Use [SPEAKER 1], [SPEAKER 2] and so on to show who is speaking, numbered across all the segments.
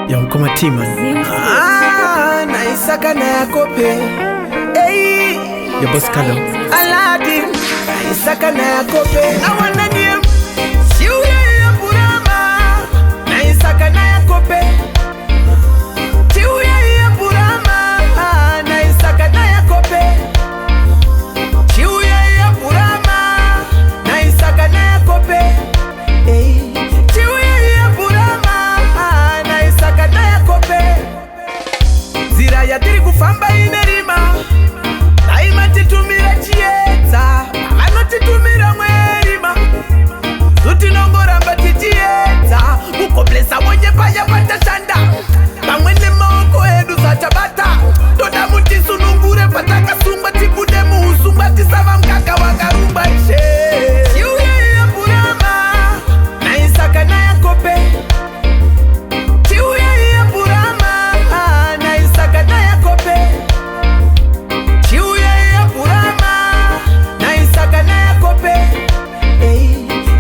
[SPEAKER 1] ya Mkomatima
[SPEAKER 2] naisaka na yakope
[SPEAKER 1] ya Boss Kalo
[SPEAKER 2] Aladdin naisaka na yakope na wananiem shiuye ya burama naisaka na yakope shiuye ya burama naisaka na yakope shiuye ya burama naisaka na yakope shiuye ya burama naisaka na yakope zira ya diri kufamba inerima daima titumira chieta avano titumira mwerima tutinongoramba tichieta ukoblesa wonye paya patashanda pamwene maoko edu satabata toda mutisunungure patakasungwa tibude muhusungwa tisava mkaka wakarumba ishe chiuye ya burama naisaka na yakope chiuye ya burama naisaka na yakope chiuye ya burama naisaka na yakope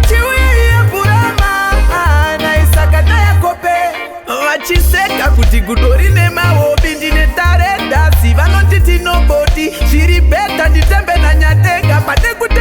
[SPEAKER 2] chiuye ya burama naisaka na yakope vachiseka kuti gudori nemahobi ndine tarenda sivanonditi nobodi zviri beta nditembe na nyatenga pade kuti